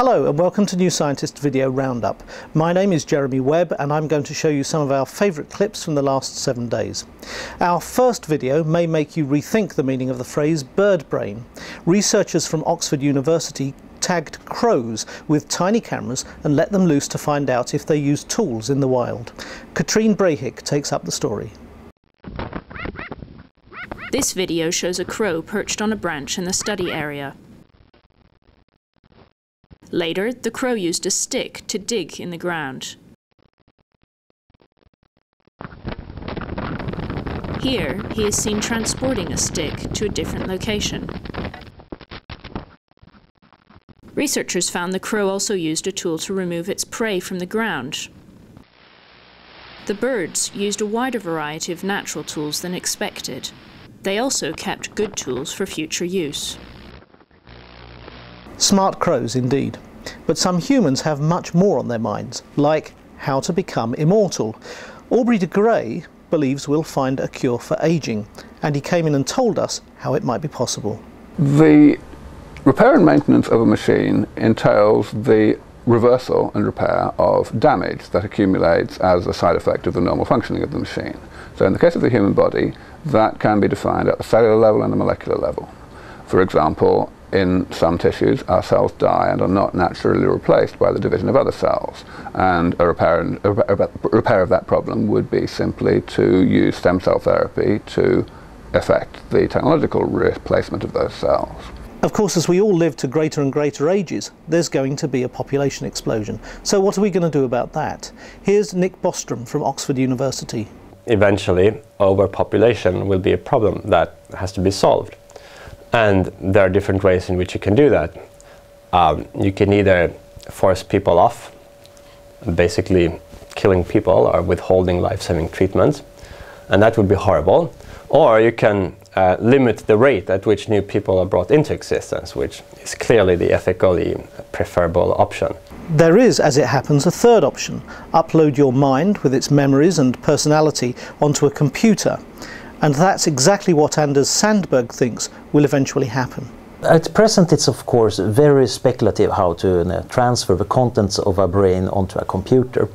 Hello and welcome to New Scientist Video Roundup. My name is Jeremy Webb and I'm going to show you some of our favourite clips from the last 7 days. Our first video may make you rethink the meaning of the phrase bird brain. Researchers from Oxford University tagged crows with tiny cameras and let them loose to find out if they use tools in the wild. Katrine Brayhick takes up the story. This video shows a crow perched on a branch in the study area. Later, the crow used a stick to dig in the ground. Here, he is seen transporting a stick to a different location. Researchers found the crow also used a tool to remove its prey from the ground. The birds used a wider variety of natural tools than expected. They also kept good tools for future use. Smart crows indeed. But some humans have much more on their minds, like how to become immortal. Aubrey de Grey believes we'll find a cure for ageing, and he came in and told us how it might be possible. The repair and maintenance of a machine entails the reversal and repair of damage that accumulates as a side effect of the normal functioning of the machine. So in the case of the human body, that can be defined at the cellular level and the molecular level. For example, in some tissues, our cells die and are not naturally replaced by the division of other cells. And a repair of that problem would be simply to use stem cell therapy to effect the technological replacement of those cells. Of course, as we all live to greater and greater ages, there's going to be a population explosion. So what are we going to do about that? Here's Nick Bostrom from Oxford University. Eventually, overpopulation will be a problem that has to be solved. And there are different ways in which you can do that. You can either force people off, basically killing people or withholding life-saving treatments, and that would be horrible. Or you can limit the rate at which new people are brought into existence, which is clearly the ethically preferable option. There is, as it happens, a third option. Upload your mind with its memories and personality onto a computer. And that's exactly what Anders Sandberg thinks will eventually happen. At present, it's of course very speculative how to transfer the contents of a brain onto a computer.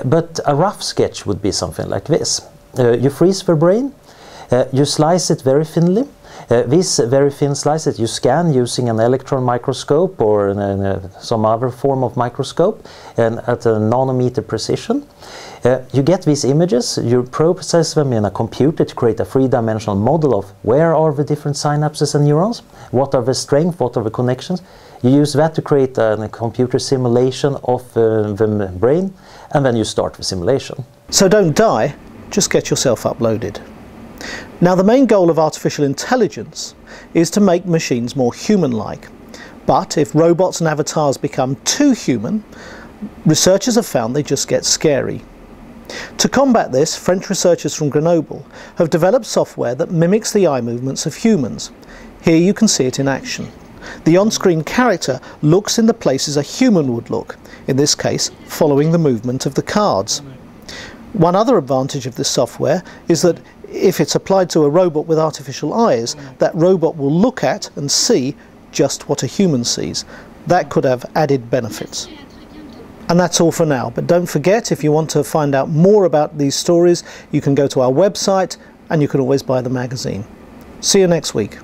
But a rough sketch would be something like this. You freeze the brain, you slice it very thinly. These very thin slices you scan using an electron microscope or some other form of microscope and at a nanometer precision. You get these images, you process them in a computer to create a three-dimensional model of where are the different synapses and neurons, what are the strengths, what are the connections. You use that to create a computer simulation of the brain, and then you start the simulation. So don't die, just get yourself uploaded. Now, the main goal of artificial intelligence is to make machines more human-like. But if robots and avatars become too human, researchers have found they just get scary. To combat this, French researchers from Grenoble have developed software that mimics the eye movements of humans. Here you can see it in action. The on-screen character looks in the places a human would look, in this case following the movement of the cards. One other advantage of this software is that if it's applied to a robot with artificial eyes, that robot will look at and see just what a human sees. That could have added benefits. And that's all for now, but don't forget, if you want to find out more about these stories, you can go to our website and you can always buy the magazine. See you next week.